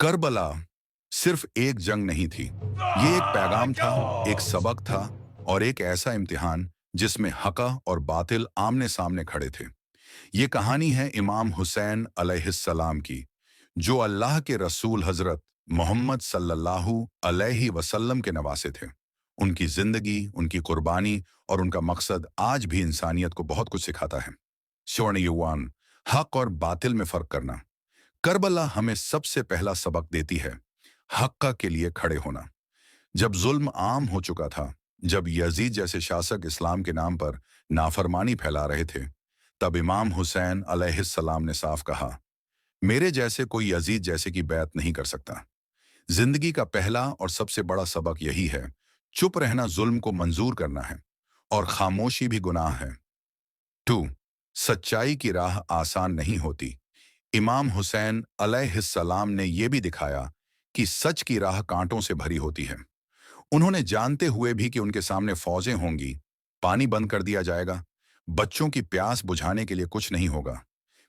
Karbala सिर्फ एक जंग नहीं थी। ये एक पैगाम था, एक सबक था और एक ऐसा इम्तिहान जिसमें हक़ और बातिल आमने सामने खड़े थे। ये कहानी है इमाम हुसैन अलैहिस्सलाम की, जो अल्लाह के रसूल हजरत मोहम्मद सल्लल्लाहु अलैहि वसल्लम के नवासे थे। उनकी जिंदगी, उनकी कुर्बानी और उनका मकसद आज भी इंसानियत को बहुत कुछ सिखाता है। स्वर्ण युवान, हक और बातिल में फर्क करना। करबला हमें सबसे पहला सबक देती है, हक्का के लिए खड़े होना। जब जुल्म आम हो चुका था, जब यजीद जैसे शासक इस्लाम के नाम पर नाफरमानी फैला रहे थे, तब इमाम हुसैन अलैहिस्सलाम ने साफ कहा, मेरे जैसे कोई यजीद जैसे की बैत नहीं कर सकता। जिंदगी का पहला और सबसे बड़ा सबक यही है, चुप रहना जुल्म को मंजूर करना है और खामोशी भी गुनाह है। 2. सच्चाई की राह आसान नहीं होती। इमाम हुसैन अलैहिस्सलाम ने यह भी दिखाया कि सच की राह कांटों से भरी होती है। उन्होंने जानते हुए भी कि उनके सामने फौजें होंगी, पानी बंद कर दिया जाएगा, बच्चों की प्यास बुझाने के लिए कुछ नहीं होगा,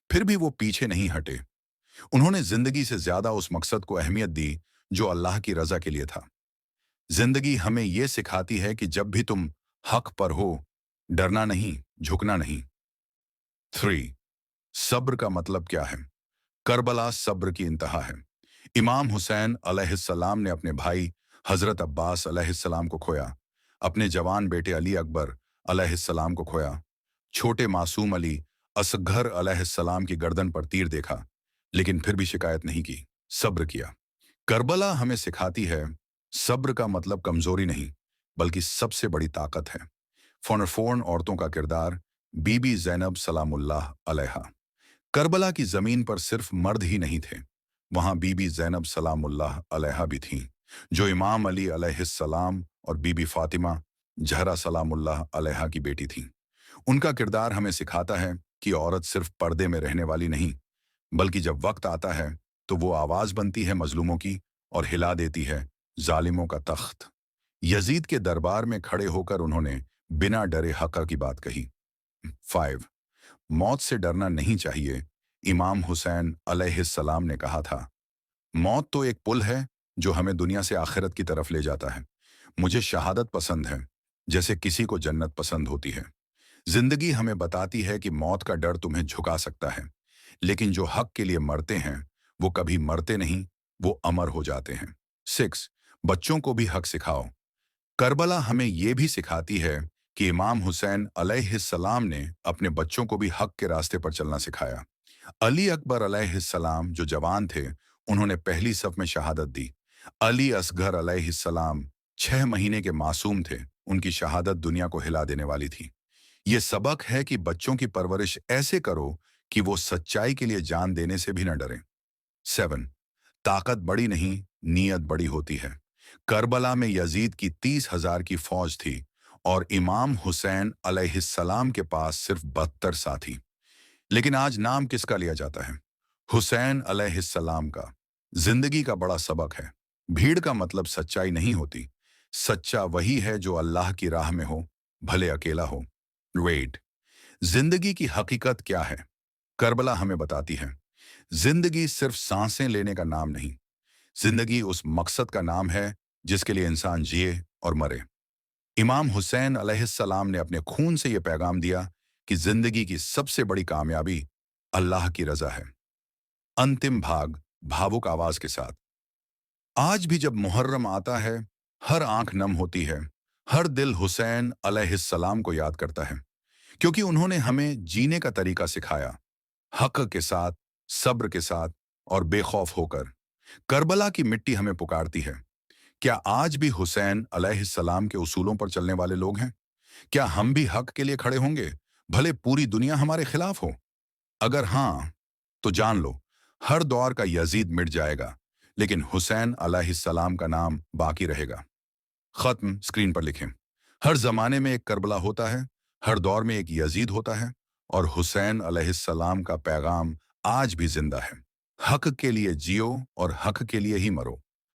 फिर भी वो पीछे नहीं हटे। उन्होंने जिंदगी से ज्यादा उस मकसद को अहमियत दी जो अल्लाह की रजा के लिए था। जिंदगी हमें यह सिखाती है कि जब भी तुम हक पर हो, डरना नहीं, झुकना नहीं। 3. सब्र का मतलब क्या है? करबला सब्र की इंतहा है। इमाम हुसैन अलैहिस्सलाम ने अपने भाई हजरत अब्बास अलैहिस्सलाम को खोया, अपने जवान बेटे अली अकबर अलैहिस्सलाम को खोया, छोटे मासूम अली असगर अलैहिस्सलाम की गर्दन पर तीर देखा, लेकिन फिर भी शिकायत नहीं की, सब्र किया। करबला हमें सिखाती है, सब्र का मतलब कमजोरी नहीं, बल्कि सबसे बड़ी ताकत है। फोन औरतों का किरदार, बीबी जैनब सलामुल्लाह अलैहा। करबला की जमीन पर सिर्फ मर्द ही नहीं थे, वहां बीबी जैनब सलामुल्लाह अलैहा भी थीं, जो इमाम अली अलैहिस्सलाम और बीबी फातिमा जहरा सलामुल्लाह अलैहा की बेटी थीं। उनका किरदार हमें सिखाता है कि औरत सिर्फ पर्दे में रहने वाली नहीं, बल्कि जब वक्त आता है तो वो आवाज बनती है मजलूमों की और हिला देती है जालिमों का तख्त। यजीद के दरबार में खड़े होकर उन्होंने बिना डरे हक की बात कही। 5. मौत से डरना नहीं चाहिए। इमाम हुसैन अलैहिस्सलाम ने कहा था, मौत तो एक पुल है जो हमें दुनिया से आखिरत की तरफ ले जाता है। मुझे शहादत पसंद है, जैसे किसी को जन्नत पसंद होती है। जिंदगी हमें बताती है कि मौत का डर तुम्हें झुका सकता है, लेकिन जो हक के लिए मरते हैं वो कभी मरते नहीं, वो अमर हो जाते हैं। 6. बच्चों को भी हक सिखाओ। करबला हमें यह भी सिखाती है कि इमाम हुसैन अलैहिस्सलाम ने अपने बच्चों को भी हक के रास्ते पर चलना सिखाया। अली अकबर अलैहिस्सलाम जो जवान थे, उन्होंने पहली सफ में शहादत दी। अली असगर अलैहिस्सलाम 6 महीने के मासूम थे, उनकी शहादत दुनिया को हिला देने वाली थी। ये सबक है कि बच्चों की परवरिश ऐसे करो कि वो सच्चाई के लिए जान देने से भी न डरें। 7. ताकत बड़ी नहीं, नीयत बड़ी होती है। करबला में यजीद की 30,000 की फौज थी और इमाम हुसैन अलैहिस्सलाम के पास सिर्फ 72 साथी। लेकिन आज नाम किसका लिया जाता है? हुसैन अलैहिस्सलाम का। जिंदगी का बड़ा सबक है, भीड़ का मतलब सच्चाई नहीं होती। सच्चा वही है जो अल्लाह की राह में हो, भले अकेला हो। वेट, जिंदगी की हकीकत क्या है? करबला हमें बताती है, जिंदगी सिर्फ सांसें लेने का नाम नहीं, जिंदगी उस मकसद का नाम है जिसके लिए इंसान जिए और मरे। इमाम हुसैन अलैहिस्सलाम ने अपने खून से यह पैगाम दिया कि जिंदगी की सबसे बड़ी कामयाबी अल्लाह की रजा है। अंतिम भाग, भावुक आवाज के साथ। आज भी जब मुहर्रम आता है, हर आंख नम होती है, हर दिल हुसैन अलैहिस्सलाम को याद करता है, क्योंकि उन्होंने हमें जीने का तरीका सिखाया, हक के साथ, सब्र के साथ और बेखौफ होकर। करबला की मिट्टी हमें पुकारती है, क्या आज भी हुसैन अलैहिस्सलाम के उसूलों पर चलने वाले लोग हैं? क्या हम भी हक के लिए खड़े होंगे, भले पूरी दुनिया हमारे खिलाफ हो? अगर हाँ, तो जान लो, हर दौर का यजीद मिट जाएगा, लेकिन हुसैन अलैहिस्सलाम का नाम बाकी रहेगा। खत्म स्क्रीन पर लिखें, हर जमाने में एक करबला होता है, हर दौर में एक यजीद होता है, और हुसैन अलैहिस्सलाम का पैगाम आज भी जिंदा है। हक के लिए जियो और हक के लिए ही मरो।